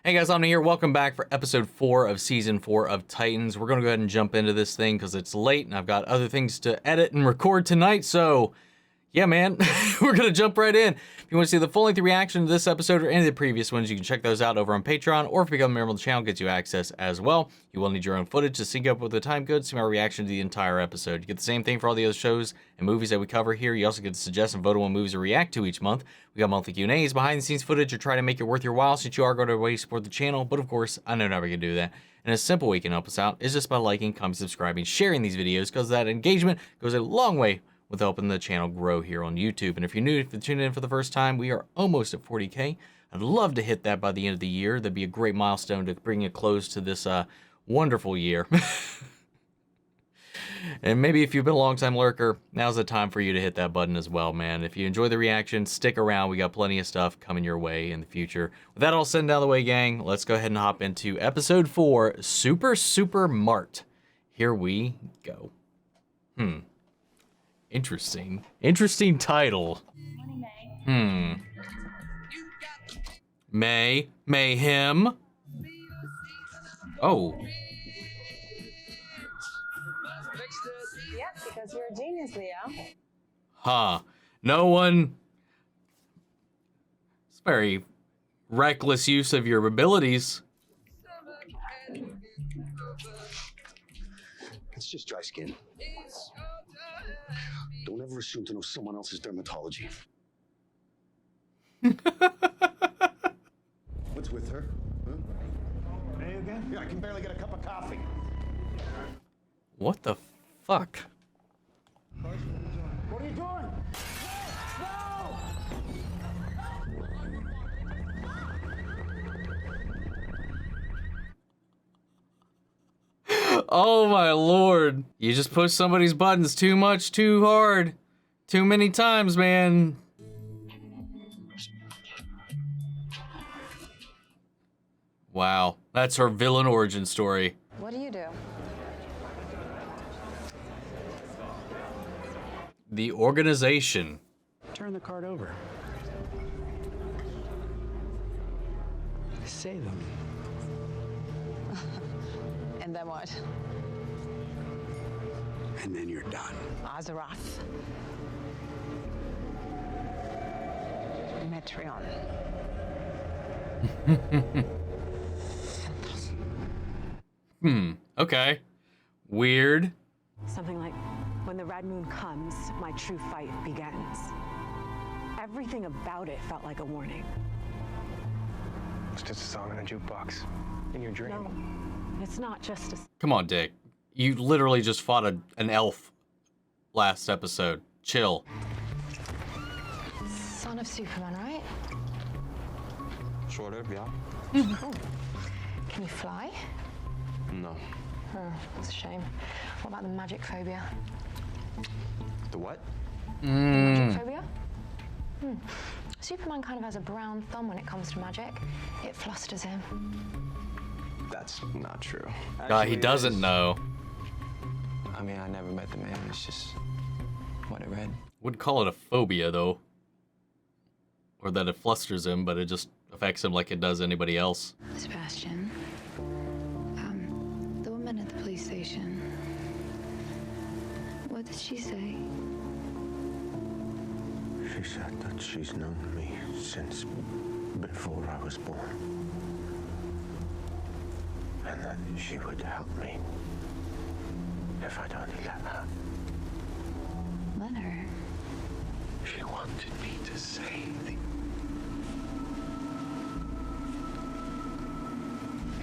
Hey guys, I'm here. Welcome back for episode 4 of season 4 of Titans. We're going to go ahead and jump into this thing because it's late and I've got other things to edit and record tonight. So, yeah, man, we're going to jump right in. If you want to see the full-length reaction to this episode or any of the previous ones, you can check those out over on Patreon, or if you become a member of the channel, gets you access as well. You will need your own footage to sync up with the time code, see my reaction to the entire episode. You get the same thing for all the other shows and movies that we cover here. You also get to suggest and vote on what movies to react to each month. We got monthly Q&As, behind-the-scenes footage, or try to make it worth your while since you are going to way support the channel. But of course, I know never going to do that. And a simple way you can help us out is just by liking, commenting, subscribing, sharing these videos, because that engagement goes a long way with helping the channel grow here on YouTube. And if you're new, if you're tuning in for the first time, we are almost at 40K. I'd love to hit that by the end of the year. That'd be a great milestone to bring a close to this wonderful year. And maybe if you've been a long-time lurker, now's the time for you to hit that button as well, man. If you enjoy the reaction, stick around. We got plenty of stuff coming your way in the future. With that all said and out of the way, gang, let's go ahead and hop into episode 4, Super Mart. Here we go. Interesting. Interesting title. Mayhem. Oh. Yep, because you're a genius, Leo. Huh. No one. It's very reckless use of your abilities. It's just dry skin. Don't ever assume to know someone else's dermatology. What's with her? Huh? Hey again? Yeah, I can barely get a cup of coffee. What the fuck? What are you doing? Oh my lord. You just push somebody's buttons too much, too hard, too many times, man. Wow, that's her villain origin story. What do you do? The organization. Turn the card over. Say them. And then what? And then you're done. Roth. Metreon. Okay. Weird. Something like, when the red moon comes, my true fight begins. Everything about it felt like a warning. It's just a song in a jukebox. In your dream. No, it's not just a... Come on, Dick. You literally just fought an elf last episode. Chill. Son of Superman, right? Sort of, yeah. Cool. Can you fly? No. Oh, that's a shame. What about the magic phobia? The what? Magic phobia? Superman kind of has a brown thumb when it comes to magic. It flusters him. That's not true. He Actually, it doesn't is. know. I mean, I never met the man. It's just what I read. Wouldn't call it a phobia, though. Or that it flusters him, but it just affects him like it does anybody else. Sebastian, the woman at the police station, what did she say? She said that she's known me since before I was born. And that she would help me if I'd only let her. Let her. She wanted me to say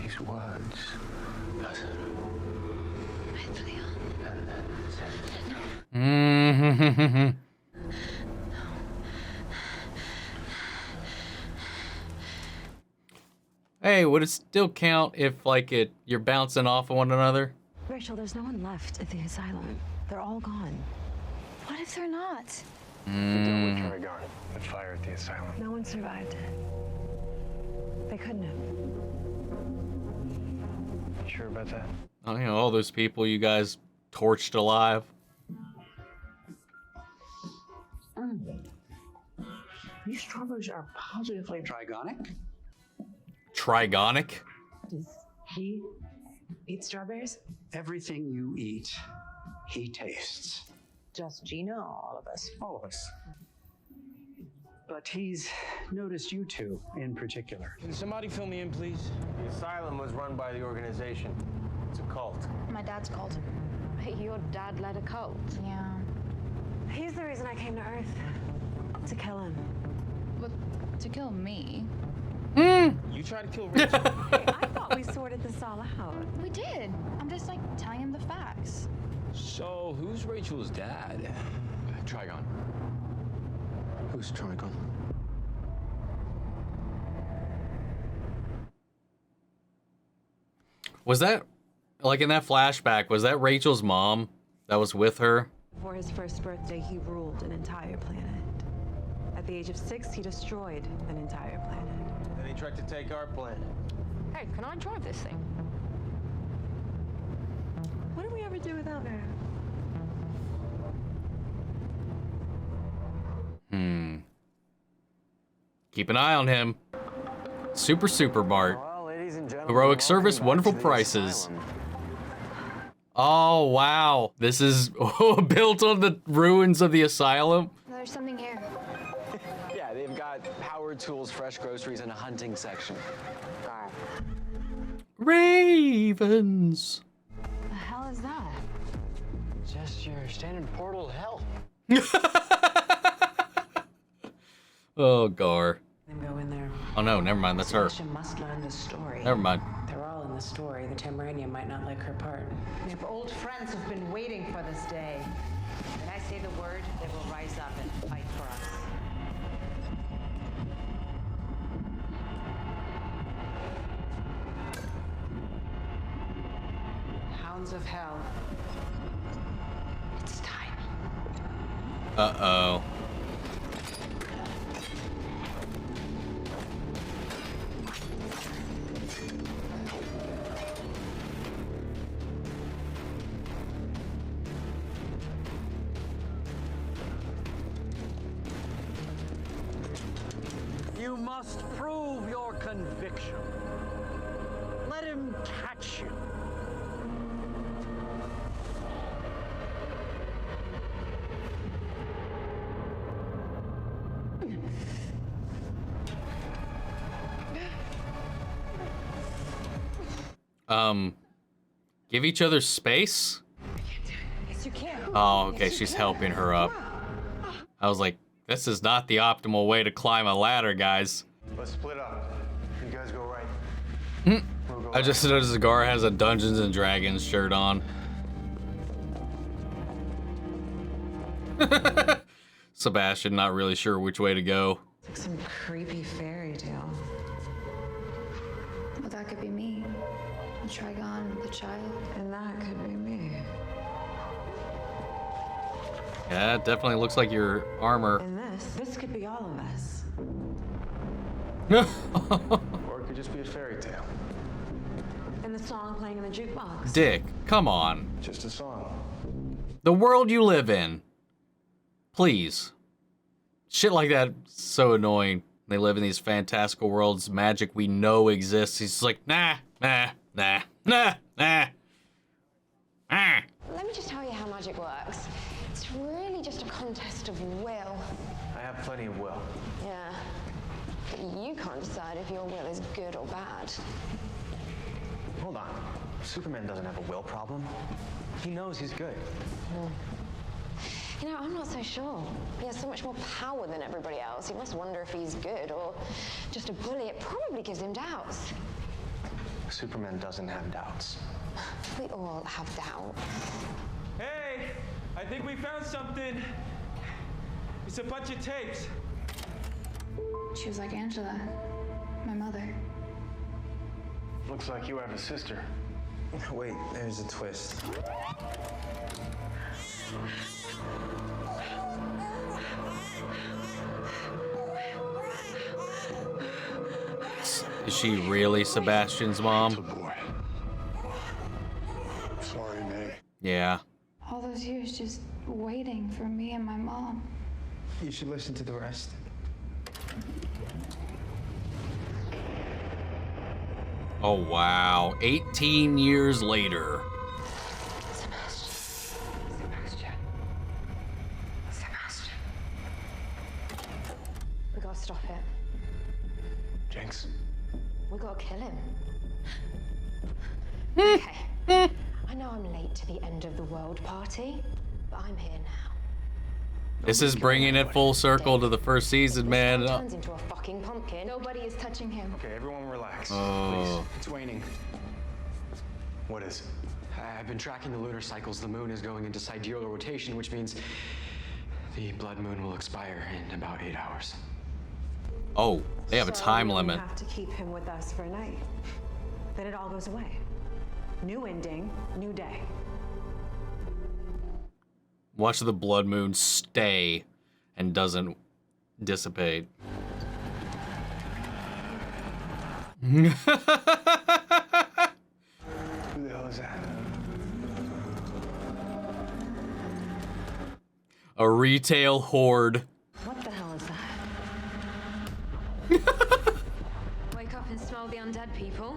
these words. And then said, Hey, would it still count if, like, you're bouncing off of one another? Rachel, there's no one left at the asylum. They're all gone. What if they're not? The deal with Koriand'r, the fire at the asylum. No one survived. They couldn't have. You sure about that? Oh, you know, all those people you guys torched alive. These strawberries are positively trigonic. Trigonic? Does he eat strawberries? Everything you eat, he tastes. Just Gina or all of us? All of us. But he's noticed you two in particular. Can somebody fill me in, please? The Asylum was run by the organization. It's a cult. My dad's cult. Your dad led a cult. Yeah. He's the reason I came to Earth. To kill him. But to kill me. You tried to kill Rachel? Hey, I thought we sorted this all out. We did. I'm just like telling him the facts. So, who's Rachel's dad? Trigon. Who's Trigon? Was that, like in that flashback, was that Rachel's mom that was with her? For his first birthday, he ruled an entire planet. At the age of 6, he destroyed an entire planet. Then he tried to take our planet. Hey, can I drive this thing? What do we ever do without her? Keep an eye on him. Super Mart. Well, ladies and gentlemen, Heroic service, welcome wonderful back to the prices. Asylum. Oh, wow. This is built on the ruins of the Asylum. There's something here. Yeah, they've got power tools, fresh groceries, and a hunting section. Ravens. The hell is that? Just your standard portal to hell. Oh, Gar. Then go in there. Oh, no, never mind. That's her. Sebastian must learn the story. Never mind. They're all in the story. The Tamranian might not like her part. If old friends have been waiting for this day, when I say the word, they will rise up and fight for us. Hounds of Hell. It's time. Uh-oh. You must prove your conviction. Let him catch you. Give each other space? Yes, you can. Oh, okay, she's helping her up. I was like, this is not the optimal way to climb a ladder, guys. Let's split up. You guys go right. We'll go I just noticed Zagar has a Dungeons and Dragons shirt on. Sebastian, not really sure which way to go. It's like some creepy fairy tale. Well, that could be me. The Trigon, the child. And that could be me. Yeah, it definitely looks like your armor. And this could be all of us. Or it could just be a fairy tale. And the song playing in the jukebox. Dick, come on. Just a song. The world you live in. Please. Shit like that, so annoying. They live in these fantastical worlds, magic we know exists. He's like, nah. Let me just tell you how magic works. It's really just a contest of will. I have plenty of will. Yeah. But you can't decide if your will is good or bad. Hold on. Superman doesn't have a will problem. He knows he's good. You know, I'm not so sure. He has so much more power than everybody else. He must wonder if he's good or just a bully. It probably gives him doubts. Superman doesn't have doubts. We all have doubts. Hey, I think we found something. It's a bunch of tapes. She was like Angela, my mother. Looks like you have a sister. Wait, there's a twist. Is she really Sebastian's mom? Boy. Sorry, May. Yeah. All those years just waiting for me and my mom. You should listen to the rest. Oh, wow. 18 years later. Sebastian. We gotta stop it. Jinx. We gotta kill him. Okay. I know I'm late to the end of the world party, but I'm here now. This is bringing it full circle to the first season, man. This guy turns into a fucking pumpkin. Nobody is touching him. Okay, everyone relax. Oh. Please. It's waning. What is? I've been tracking the lunar cycles. The moon is going into sidereal rotation, which means the blood moon will expire in about 8 hours. Oh, they have a time limit. We have to keep him with us for a night. Then it all goes away. New ending, new day. Watch the blood moon stay and doesn't dissipate. Who the hell is that? A retail horde. What the hell is that? Wake up and smell the undead, people.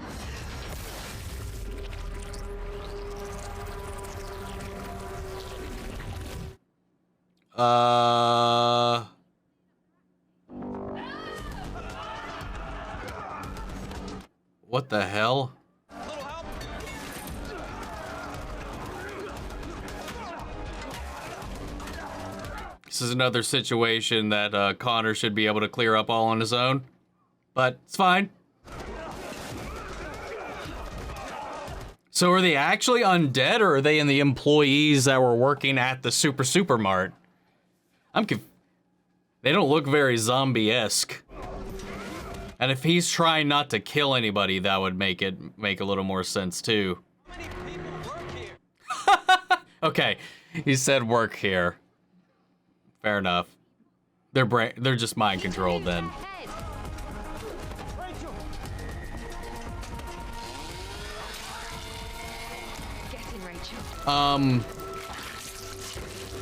What the hell? This is another situation that Connor should be able to clear up all on his own, but it's fine. So are they actually undead, or are they in the employees that were working at the Supermart? They don't look very zombie-esque. And if he's trying not to kill anybody, that would make a little more sense too. How many people work here? Okay, he said work here. Fair enough. They're just mind controlled then. Rachel! Get in,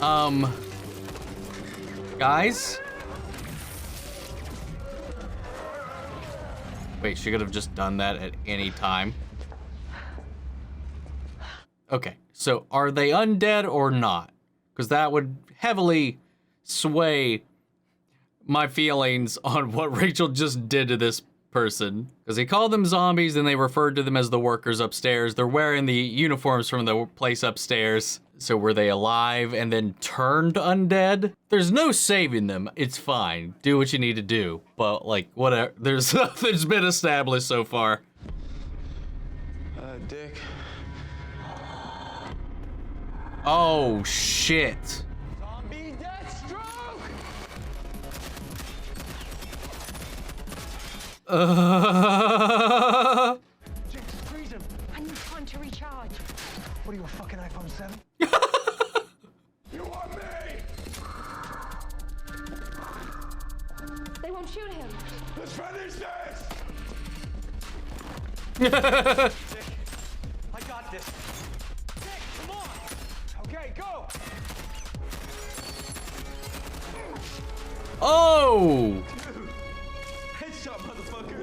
Rachel. Guys? Wait, she could have just done that at any time. Okay, so are they undead or not? Because that would heavily sway my feelings on what Rachel just did to this person. Because he called them zombies and they referred to them as the workers upstairs. They're wearing the uniforms from the place upstairs. So were they alive and then turned undead? There's no saving them. It's fine. Do what you need to do. But like, whatever. There's nothing's been established so far. Dick. Oh, shit. Zombie Deathstroke! Jinx, freeze him. I need time to recharge. What are you, a fucking iPhone 7? You want me? They won't shoot him. Let's finish this! Dick, I got this. Dick, come on! Okay, go! Oh! Headshot, motherfucker!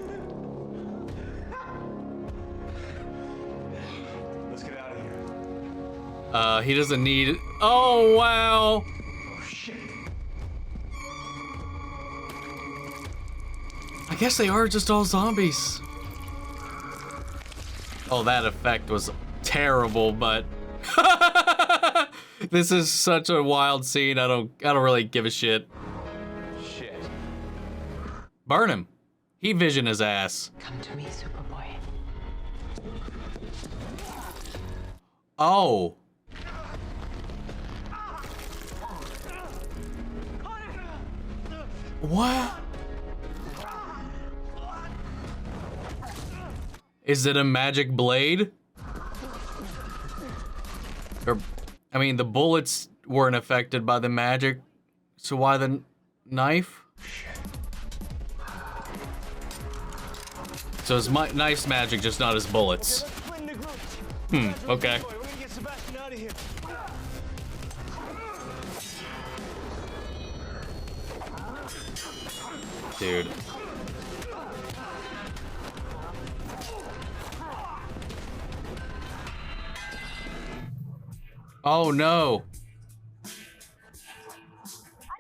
Let's get out of here. He doesn't need... Oh, wow. Oh, shit. I guess they are just all zombies. Oh, that effect was terrible, but... This is such a wild scene. I don't really give a shit. Shit. Burn him. He vision his ass. Come to me, Superboy. Oh. What? Is it a magic blade? Or, I mean, the bullets weren't affected by the magic, so why the knife? So it's nice magic, just not his bullets. Okay. We're gonna get Sebastian out of here. Dude. Oh no. I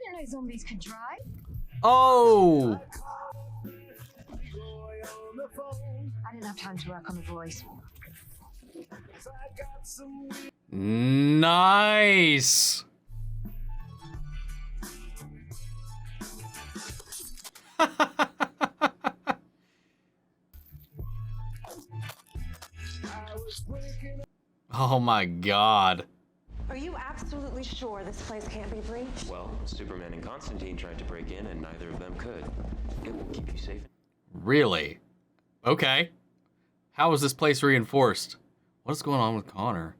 didn't know zombies could drive. Oh. I didn't have time to work on the voice. Nice. Oh my God. Are you absolutely sure this place can't be breached? Well, Superman and Constantine tried to break in, and neither of them could. It will keep you safe. Really? Okay. How was this place reinforced? What's going on with Connor?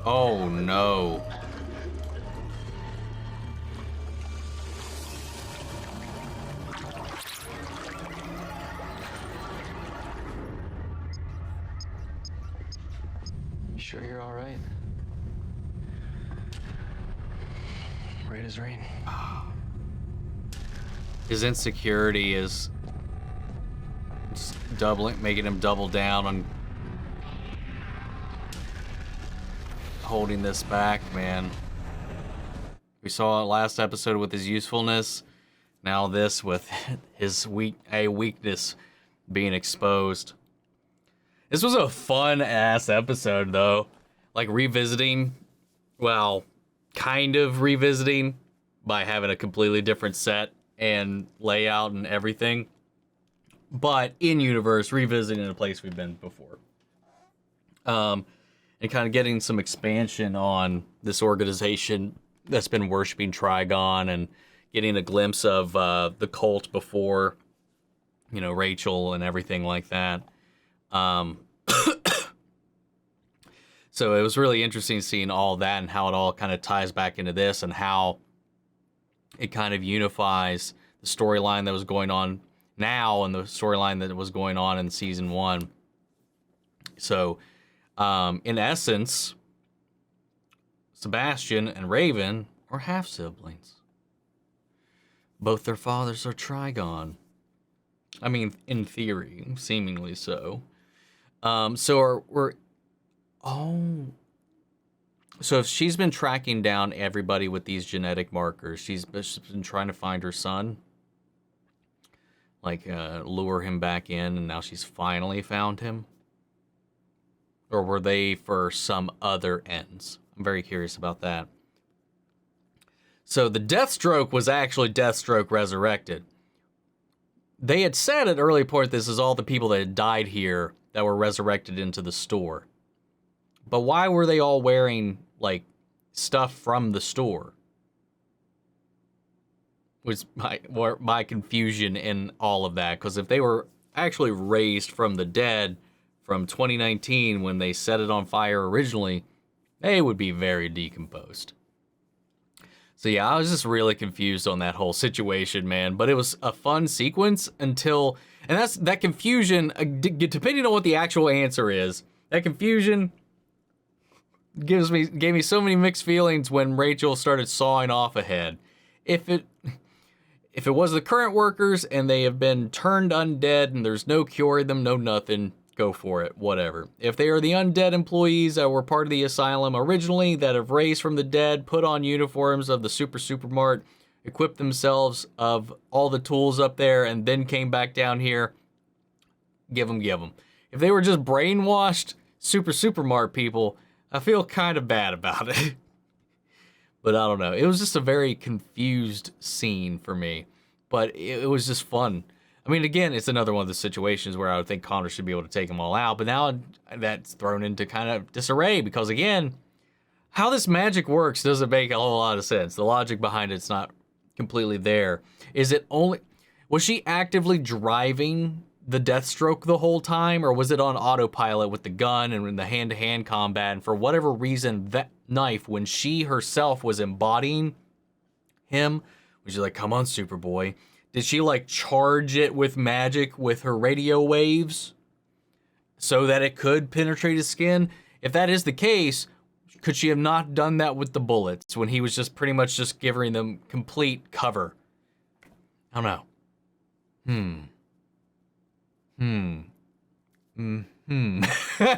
Oh no. You sure you're all right? Right as rain. His insecurity is just making him double down on holding this back, man. We saw it last episode with his usefulness. Now this with his weakness being exposed. This was a fun ass episode though. Like revisiting, well, kind of revisiting by having a completely different set and layout and everything. But in universe, revisiting a place we've been before. And kind of getting some expansion on this organization that's been worshiping Trigon and getting a glimpse of the cult before, you know, Rachel and everything like that. So it was really interesting seeing all that and how it all kind of ties back into this and how it kind of unifies the storyline that was going on now and the storyline that was going on in season 1. So, in essence, Sebastian and Raven are half-siblings. Both their fathers are Trigon. I mean, in theory, seemingly so. So if she's been tracking down everybody with these genetic markers, she's been trying to find her son, like lure him back in, and now she's finally found him? Or were they for some other ends? I'm very curious about that. So the Deathstroke was actually Deathstroke resurrected. They had said at early point this is all the people that had died here that were resurrected into the store. But why were they all wearing, like, stuff from the store? Was my confusion in all of that. Because if they were actually raised from the dead from 2019 when they set it on fire originally, they would be very decomposed. So yeah, I was just really confused on that whole situation, man. But it was a fun sequence until... And that confusion, depending on what the actual answer is, that confusion gave me so many mixed feelings when Rachel started sawing off a head. If it was the current workers and they have been turned undead and there's no curing them, no nothing, go for it, whatever. If they are the undead employees that were part of the asylum originally that have raised from the dead, put on uniforms of the Supermart, equipped themselves of all the tools up there, and then came back down here, give them. If they were just brainwashed Supermart people, I feel kind of bad about it. But I don't know. It was just a very confused scene for me. But it was just fun. I mean, again, it's another one of the situations where I would think Connor should be able to take them all out. But now that's thrown into kind of disarray. Because again, how this magic works doesn't make a whole lot of sense. The logic behind it's not completely there. Is it only... Was she actively driving the Deathstroke the whole time, or was it on autopilot with the gun and in the hand-to-hand combat, and for whatever reason that knife, when she herself was embodying him, was she like, come on Superboy, did she like charge it with magic with her radio waves so that it could penetrate his skin? If that is the case, could she have not done that with the bullets when he was just pretty much just giving them complete cover? I don't know. I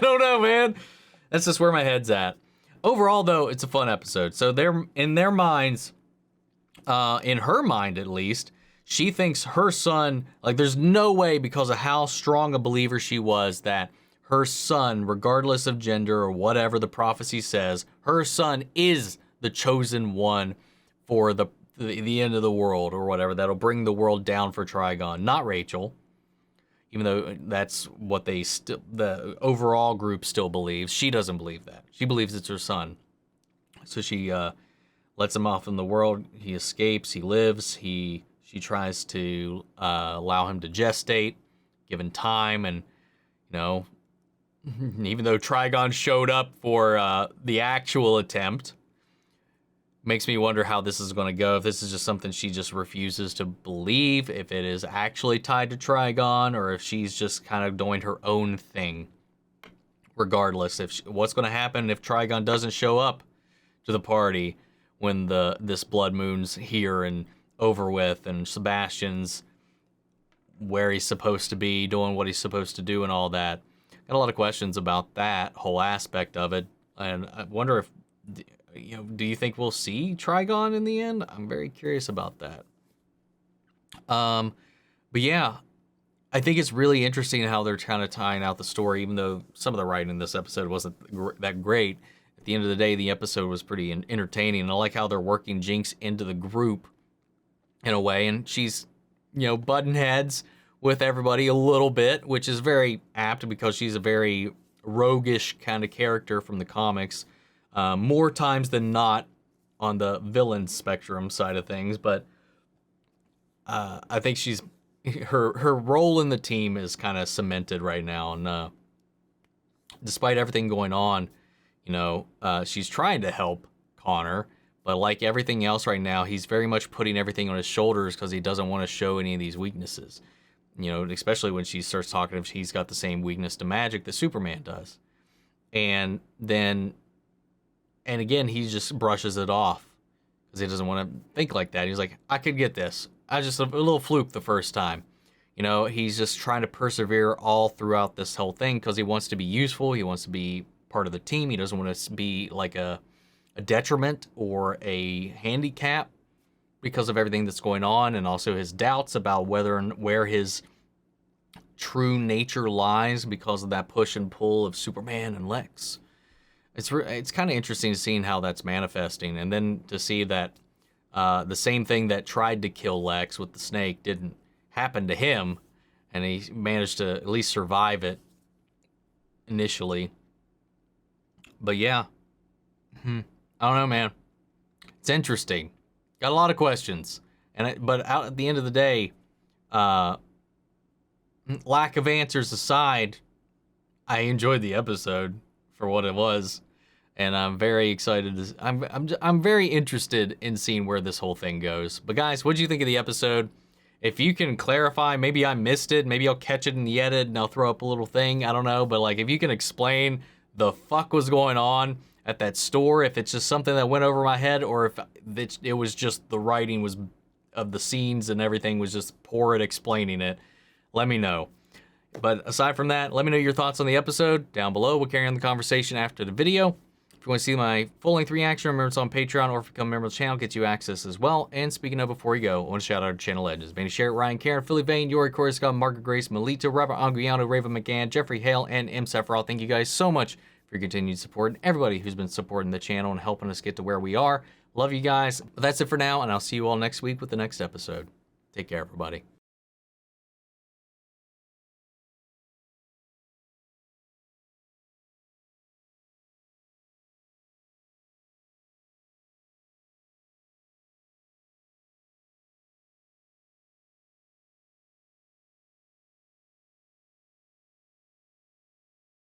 don't know, man. That's just where my head's at. Overall, though, it's a fun episode. So they're in their minds, in her mind at least, she thinks her son, like there's no way because of how strong a believer she was that her son, regardless of gender or whatever the prophecy says, her son is the chosen one for the end of the world or whatever. That'll bring the world down for Trigon, not Rachel. Even though that's what the overall group still believes. She doesn't believe that. She believes it's her son. So she lets him off in the world. He escapes. He lives. She tries to allow him to gestate, given time. And, you know, even though Trigon showed up for the actual attempt, makes me wonder how this is going to go. If this is just something she just refuses to believe, if it is actually tied to Trigon, or if she's just kind of doing her own thing. Regardless, what's going to happen if Trigon doesn't show up to the party when this blood moon's here and over with, and Sebastian's where he's supposed to be, doing what he's supposed to do, and all that. Got a lot of questions about that whole aspect of it, and I wonder if, you know, do you think we'll see Trigon in the end? I'm very curious about that. But yeah, I think it's really interesting how they're kind of tying out the story, even though some of the writing in this episode wasn't that great. At the end of the day, the episode was pretty entertaining, and I like how they're working Jinx into the group in a way, and she's, you know, butting heads with everybody a little bit, which is very apt because she's a very roguish kind of character from the comics. More times than not on the villain spectrum side of things, but I think her role in the team is kind of cemented right now, and despite everything going on, you know, she's trying to help Connor, but like everything else right now, he's very much putting everything on his shoulders because he doesn't want to show any of these weaknesses, you know, especially when she starts talking if he's got the same weakness to magic that Superman does, and again, he just brushes it off because he doesn't want to think like that. He's like, I could get this. I just a little fluke the first time. You know, he's just trying to persevere all throughout this whole thing because he wants to be useful. He wants to be part of the team. He doesn't want to be like a detriment or a handicap because of everything that's going on, and also his doubts about whether and where his true nature lies because of that push and pull of Superman and Lex. It's kind of interesting to see how that's manifesting, and then to see that the same thing that tried to kill Lex with the snake didn't happen to him, and he managed to at least survive it initially. But yeah, I don't know, man. It's interesting. Got a lot of questions, but out at the end of the day, lack of answers aside, I enjoyed the episode for what it was. And I'm very excited. I'm very interested in seeing where this whole thing goes. But guys, what do you think of the episode? If you can clarify, maybe I missed it. Maybe I'll catch it in the edit and I'll throw up a little thing. I don't know. But like, if you can explain the fuck was going on at that store, if it's just something that went over my head, or if it was just the writing was of the scenes and everything was just poor at explaining it, let me know. But aside from that, let me know your thoughts on the episode down below. We'll carry on the conversation after the video. If you want to see my full-length reaction, remember it's on Patreon, or if you become a member of the channel, gets you access as well. And speaking of, before you go, I want to shout out our channel legends: Manny Sherritt, Ryan Karen, Philly Vane, Yori, Kory, Scott, Margaret Grace, Melito, Robert Anguiano, Raven McGann, Jeffrey Hale, and M. Sephiroth. Thank you guys so much for your continued support, and everybody who's been supporting the channel and helping us get to where we are. Love you guys. But that's it for now, and I'll see you all next week with the next episode. Take care, everybody.